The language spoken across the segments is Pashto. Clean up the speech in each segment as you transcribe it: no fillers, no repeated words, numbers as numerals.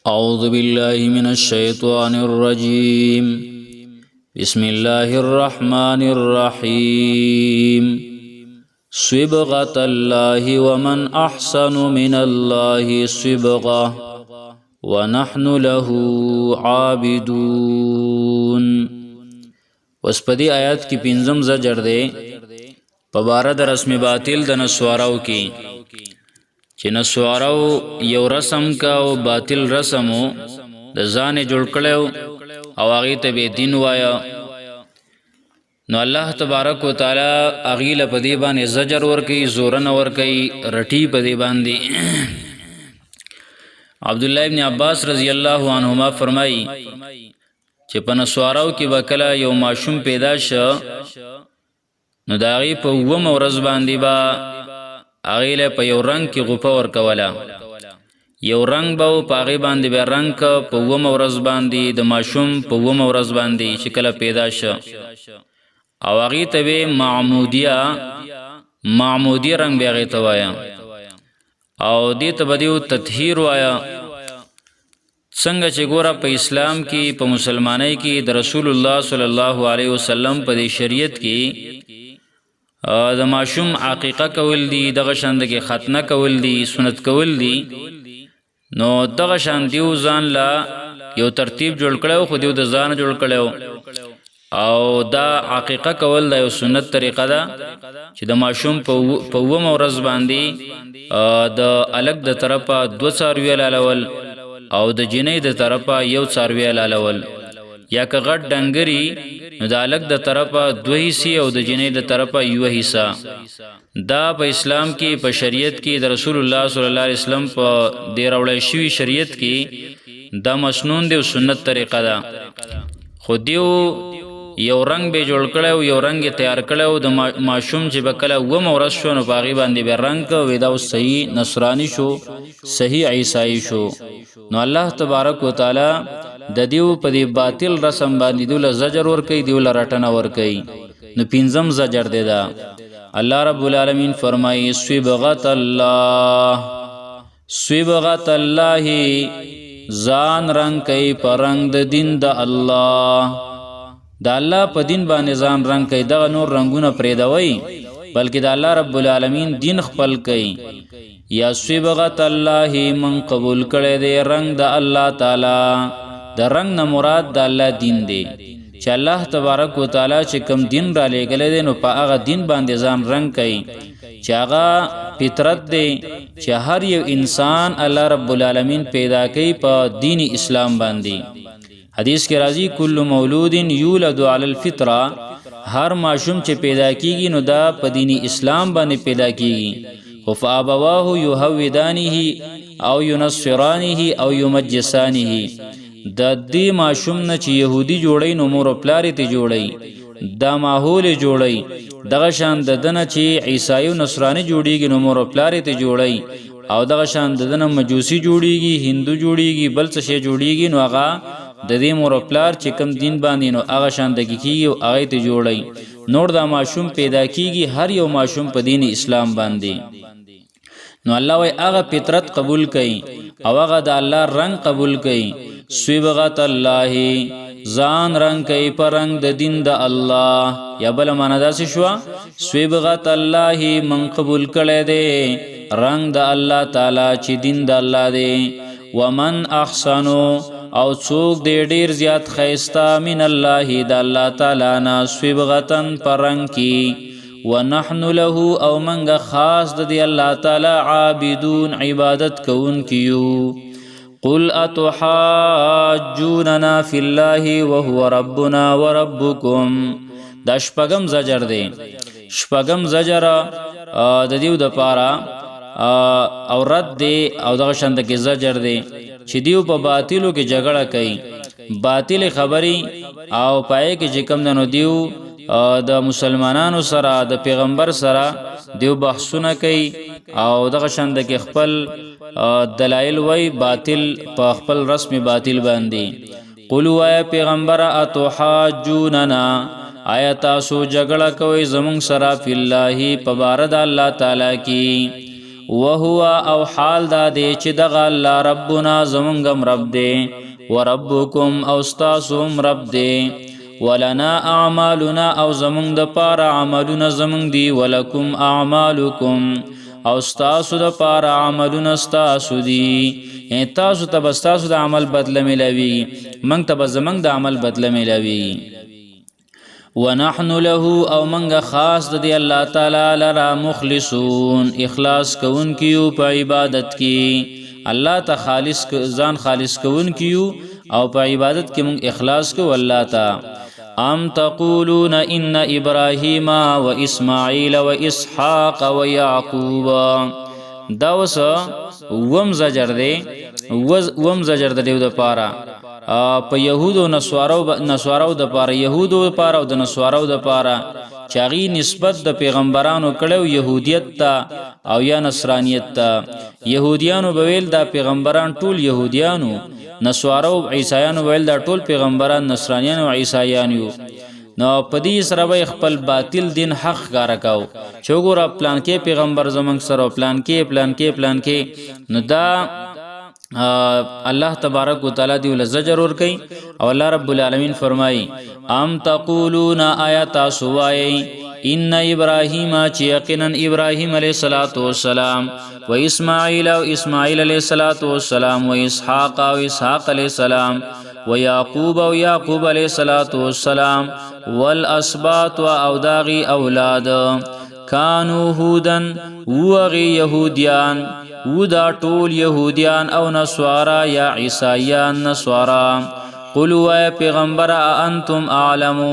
أعوذ بالله من الشيطان الرجيم. بسم الله الرحمن الرحيم. صبغة الله ومن أحسن من الله صبغة ونحن له عابدون. وسپدی آیات کی پنځم زجر دے پبارہ د رسم باطل د نسواراو کی چې نسواراو یو رسم کا او باطل رسمو د ځان جوړ کړو او هغه ته به دین وایا، نو الله تبارک وتعالى هغه له پدی باندې زجر ور کوي، زور نه ور کوي، رټی پدی باندې. عبد الله ابن عباس رضی الله عنهما فرمایي چې په نسواراو کې وکلا یو ماشوم پیدا شو، نو داغي په ومه ورځ باندې با هغه له په یو رنگ کې غوپه ورکوله، یو رنگ به په هغه باندې به رنگ په ومه ورځ باندې د ماشوم په ومه ورځ باندې شکل پیدا شو، او هغه ته به معمودی رنگ به هغه ته وایا، او دې ته بدیو تطهیر وایا. څنګه چې ګوره په اسلام کې په مسلمانۍ کې د رسول الله صلی الله علیه وسلم په شریعت کې د ماشوم عقیقه کول دي، دغه شاند کې ختنه کول دي، سنت کول دي، نو دغه شان دیو ځان لا یو ترتیب جوړ کړو، خو دیو د ځان جوړ کړو، او دا عقیقه کول دا یو سنت طریقه ده چې د ماشوم په ومه ورځ باندې د الګ د طرفه 2 څاروي لالول او د جنې د طرفه یو څاروي لالول، یا که غټ ډنګري نو د الګ د طرفه 2 حصے او د جنې د طرفه یو حصہ. دا په اسلام کې په شریعت کې د رسول الله صلی الله علیه وسلم په دی راوړی شوی شریعت کې دا مسنون دی او سنت طریقه ده. خو دیو یو رنگ به جوړ کړو، یو رنگ تیار کړو د ماشوم چې بکله و مورث شو، نو باغی باندې به رنگ کو ودا صحیح نصرانی شو، صحیح عیسائی شو. نو الله تبارک وتعالى د دیو په دی باطل رسم باندې دول زجر ور کوي، دیول رټنه ور کوي. نو پنځم زجر دی دا الله رب العالمین فرمایي صبغت الله ځان رنگ کوي پر رنگ د دین د الله، د الله په دین باندې ځان رنگ کوي، دغه نور رنگونه پرېدوي بلکې د الله رب العالمین دین خپل کوي. یا صبغت الله من قبول کړي دی رنگ د الله تعالی، د رنگ نه مراد د الله دین دی چې الله تبارک وتعالى چې کوم دین را لېږلی دی، نو په هغه دین باندې ځان رنگ کوي چې هغه فطرت دی چې هر یو انسان الله رب العالمین پیدا کوي په دین اسلام باندې. حدیث کې راځي کل مولود یولد علی الفطره، هر ماشوم چې پیدا کیږي نو دا په دین اسلام باندې پیدا کیږي، خو فابواه یهودانه او ینصرانه او یمجسانه، د دې ماشوم نه چې يهودي جوړي نو مور پلار ته جوړي، دا ماحول جوړي، دغه شان د دنه چې عیسائی او نصرانی جوړيږي نو مور پلار ته جوړي، او دغه شان د دنه مجوسی جوړيږي، هندو جوړيږي، بل څه شي جوړيږي، نو هغه د دې مور پلار چې کم دین باندې نو هغه شان د کیږي او هغه ته جوړي. نور دا ماشوم پیدا کیږي هر یو ماشوم په دین اسلام باندې، نو الله وی هغه فطرت قبول کړي او هغه د الله رنگ قبول کړي. صبغت الله ځان رنگ کوي پر رنگ د دین د الله، یا بل معنا داسې شو صبغت الله من قبول کړي دی رنگ د الله تعالی چې دین د الله دی. ومن احسنو او څوک دی ډیر زیات خیستا من الله د الله تعالی نه صبغتن پر رنگ کی، ونحن له او منګه خاص د دی الله تعالی عابدون عبادت کوون کیو. قل اتحاجوننا فی الله وهو ربنا وربکم. دا شپږم زجر دی، شپږم زجر د دیو د پاره او رد دی، او دغه شند کې زجر دی چې دیو په باطلو کې جګړه کوي، باطل خبري او پای کې چې کم دنو دیو د مسلمانانو سره د پیغمبر سره دیو بحثونه کوي، او دغه شند کې خپل دلائل وای باطل په خپل رسم باطل باندې. قولوا یا پیغمبر اتحاجوننا، آیا تاسو جګړه کوي زمون سره فی الله په بار د الله تعالی کی، وهو او حال دا دی چې دغه الله ربنا زمونږم رب دی وربکم او ستاسوم رب دی ولنا اعمالنا او زمونږ د پاره عملونه زمونږ دی ولکم اعمالکم او ستاسو د پاره عملونه ستاسو دی تاسو ته به ستاسو د عمل بدله ملوي موږ ته به زمونږ د عمل بدله ملوي ونحن له او منګه خاص د دی الله تعالی لرا مخلصون اخلاص کون کیو په عبادت کې الله ته خالص ځان خالص کون کیو او په عبادت کې مونږ اخلاص کو الله ته ام تقولون ان ابراهيم واسماعيل واسحاق ويعقوب دا وس وم زجر دی وم زجر دی د پاره په يهودو نسوارو د پاره يهودو پاره او د نسوارو د پاره چاغي نسبت د پیغمبرانو کړو يهوديت ته او یا نصرانيت ته يهوديانو بویل دا پیغمبران ټول يهوديانو نسوارو عیسایانو ویل دا ټول پیغمبران نصرانيان او عیسایان یو نو پدې سره به خپل باطل دین حق کار کاو چوغورا پلان کې پیغمبر زمنګ سره پلان کې نو دا الله تبارک وتعالى دی ول زجر ور کوي او الله رب العالمین فرمای ام تقولون آیات سوای ان ابراهیم چې یقینا ابراهیم علیه الصلاۃ والسلام و اسماعیل او اسماعیل علیه الصلاۃ والسلام و اسحاق او اسحاق علیه السلام و یعقوب او یعقوب علیه الصلاۃ والسلام والاسباط و اوداغي اولاد کانو هودن وغی یهودیان ودا ټول يهوديان او نسوارا یا عیسایان نسوارا قلوا پیغمبر انتم اعلمو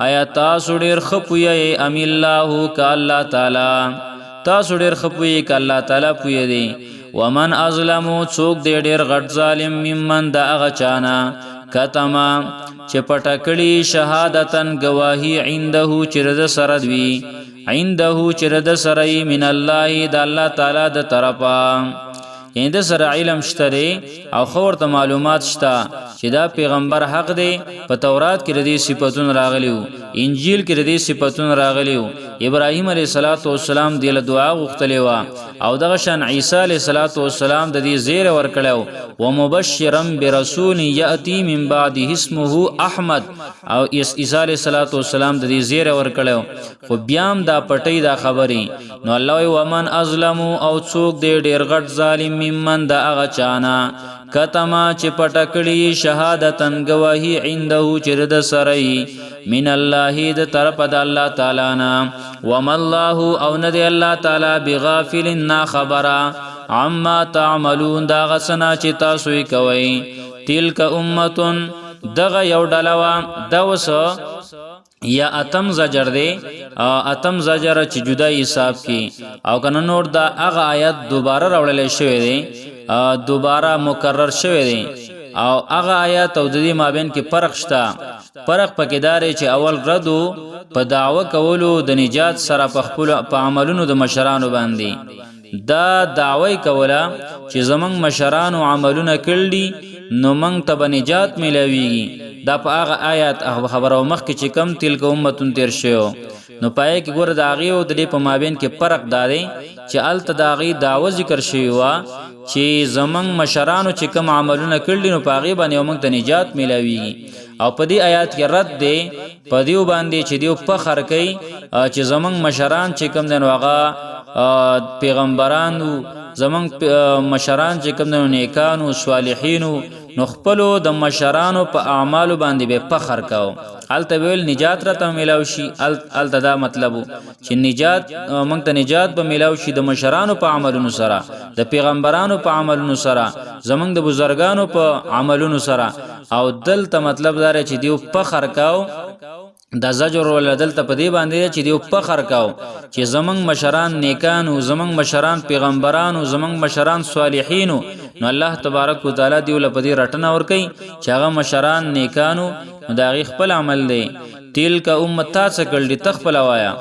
آیا تاسو ډیر خپوی ام الله ک الله تعالی تاسو ډیر خپوی ک الله تعالی پوی دی ومن ازلمو څوک دی ډیر غټ ظالم ممن دا هغه چانا کتما چې پټکړی شهادتن گواہی عنده چرد سردوی عنده چرد سرئی من الله د الله تعالی د طرفا یعنی د سره علم شته او خور ته معلومات شته چې دا پیغمبر حق دی په تورات کې ردی صفاتون راغلیو انجیل کې ردی صفاتون راغلیو ابراهیم علیه السلام دی له دعا غوښتلې و او دغه شان عیسی علیه السلام د دې زیر ورکړو و مبشرا برسول یاتی من بعد اسمه احمد او عیسی علیه السلام د دې زیر ورکړو خو بیام دا پټی دا خبري نو الله و من ازلم او څوک دی ډیر غټ ظالم ممن دا هغه چانا کتما چې پټکړی شهادتن گواہی عنده چرد سرئی من الله د طرف د الله تعالی نا وما الله او ند الله تعالی بغافل نا خبره عما تعملون دا غسنا چې تاسو کوي تلک امه دغه یو ډلوا دوس یا اتم زجر دی اتم زجر چې جدای حساب کی او کنه نور دا هغه آیت دوباره راوړل شوی دی دوباره مکرر شوی دی او هغه آیات او د دې مابین کې فرق شته فرق پکې داري چې اول ردو په دعوه کولو د نجات سره په خپل په عملونو د مشرانو باندې دا دعوی کوله چې زمنګ مشرانو عملونه کړلي نو موږ ته نجات ملويږي دا په هغه آیات خبرو مخ کې چې کم تلک امتون تیر شو نو پای کې ګور داغي او د دې په مابین کې فرق داري چې ال تداغي داو ذکر شوی وا چې زمنګ مشرانو چې کوم عملونه کړل نو پاغي باندې موږ ته نجات ملوي او په دې آیات کې رد دی په دیو باندې چې دیو فخر کوي چې زمنګ مشران چې کوم دین واغه پیغمبرانو زمنګ مشران چې کوم دین نیکانو صالحینو نو خپلو د مشرانو په اعمالو باندې به فخر کاو الته ویل نجات را ته ملاو شي الته دا مطلب چې نجات موږ ته نجات به ملاو شي د مشرانو په عملونو سره د پیغمبرانو په عملونو سره زمنګ د بزرګانو په عملونو سره او دلته مطلب دا چې دیو فخر کاو دا زجر ول دلته په دې باندې چې دیو فخر کاو چې زمنګ مشران نیکانو زمنګ مشران پیغمبرانو زمنګ مشران صالحینو نو الله تبارک وتعالى دی ول په دې رټنه ور کوي چې هغه مشران نیکانو دا غي خپل عمل دی تلک امتا څخه دی تخپل وایا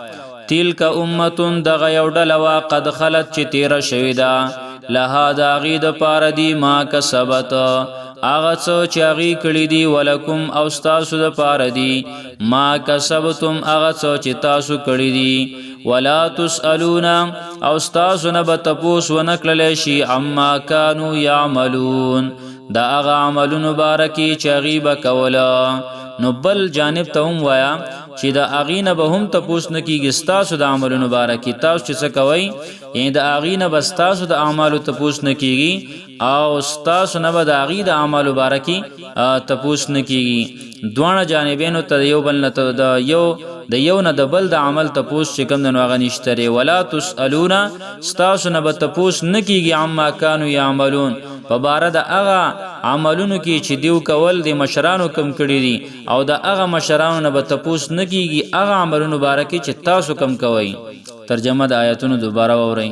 تلک امتون دغه یو ډلوا قد خلت چې تیر شوی دا لها دا غي د پار دی ما کسبت اغه څو چې غي کړی دی ولکم او تاسو د پار دی ما کسبتم اغه څو چې تاسو کړی دی ولا تسألون او ستاسو نه به تپوس ونه کړلی شي عما کانوا یعملون دا هغه عملونو باره کې چې هغې به کوله. نو بل جانب ته هم وایه چې د هغې نه به هم تپوس نه کېږي ستاسو د عملونو باره کې، تاسو چې څه کوئ یعنې د هغې نه به ستاسو د اعمالو تپوس نه کېږي او ستاسو نه به د هغې د اعمالو باره کې تپوس نه کېږي. دواړه جانبینو ته د یو نه د بل د عمل تپوس چې کوم دی نو هغه نشته دی. ولا تسألون ستاسو نه به تپوس نه کېږي عما کانوا یعملون په باره د هغه عملونو کې چې دیو کول د مشرانو کم کړي دي او د هغه مشرانو نه به تپوس نه کېږي هغه عملونو باره کې چې تاسو کم کوئ. ترجمه د آیتونو دوباره واورئ.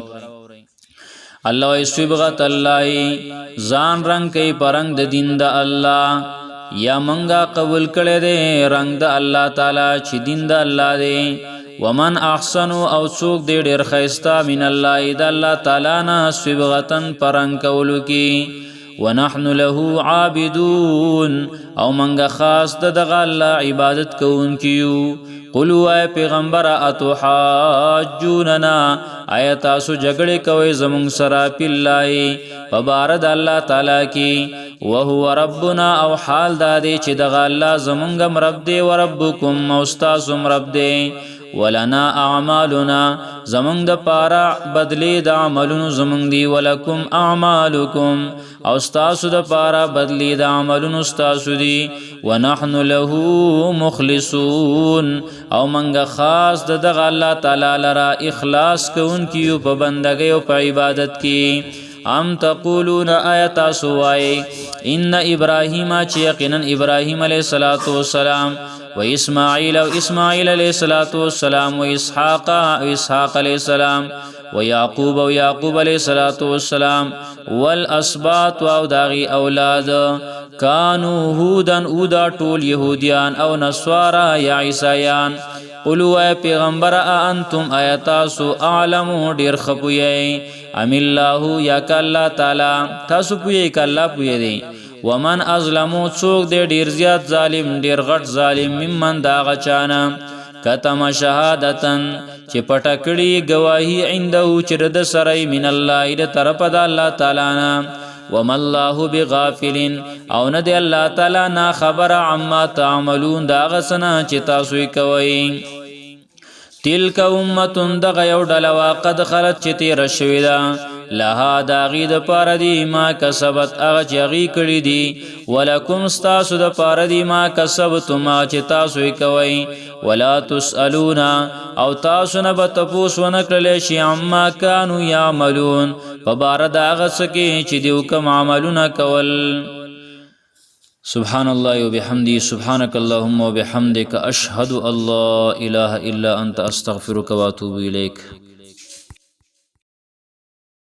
الله وی صبغت الله ځان رنگ کوي پرنګ د دین د الله یا منګه قبول کړي دي رنگ د الله تعالی چې دین د الله دی. ومن احسن او څوک دی ډیر خیستا من الله د الله تعالی نه صبغتن پرنګ کولو کې. ونحن له عابدون او منګه خاص دغه الله عبادت کوونکیو. قلوا پیغمبر اتحاجوننا آیت تاسو جګړه کوي زمون سره بالله په بار د الله تعالی کې. وهو ربنا او حال دا دی چې دغه الله زمونږ رب دی او ربکم او تاسو رب دی. ولنا اعمالنا زمونږ د پاره بدلی د عملونو زمونږ دی. ولکم اعمالکم او تاسو د پاره بدلی د عملونو تاسو دی. ونحن له مخلصون او منګه خاص دغه الله تعالی لرا اخلاص کوونکیو په بندګۍ او په عبادت کې. ام تقولون آیت سوای ان ابراهیم چې یقینا ابراهیم علیه السلام و اسماعیل علیه السلام و اسحاق علیه السلام و یعقوب علیه السلام والاسباط او داغي اولاد کانو هودن اودا ټول يهوديان او نصارا یا عیسایان. قلوا پیغمبر انتم آیاتاسو اعلمو ډیر خپوی ام الله یا کالله تعالی تاسو پوی کالله پوی دی. ومن ازلمو څوک دی ډیر زیات ظالم ډیر غټ ظالم ممن دا غچانا کتم شهادتن چې پټکړی گواہی عنده چې د سره من الله د طرف د الله تعالی نه. وما الله بغافل او نه دی الله تعالی نا خبر عما تعملون دا غسنا چې تاسو یې کوئ. تلک امتون دغه یو ډله وا قد خلت چې تیره شوې ده لها د هغې دپاره دي ما کسبت هغه چې هغې کړي دي. ولکم ستاسو دپاره دي ما کسبتم هغه چې تاسو یې کوئ. ولا تسألون او تاسو نه به تپوس ونه کړلی شي عما کانوا یعملون په باره د هغه څه کې چې دوی کوم عملونه کول. سبحان الله وبحمده سبحانك اللهم وبحمدك أشهد أن لا إله إلا أنت أستغفرك وأتوب إليك.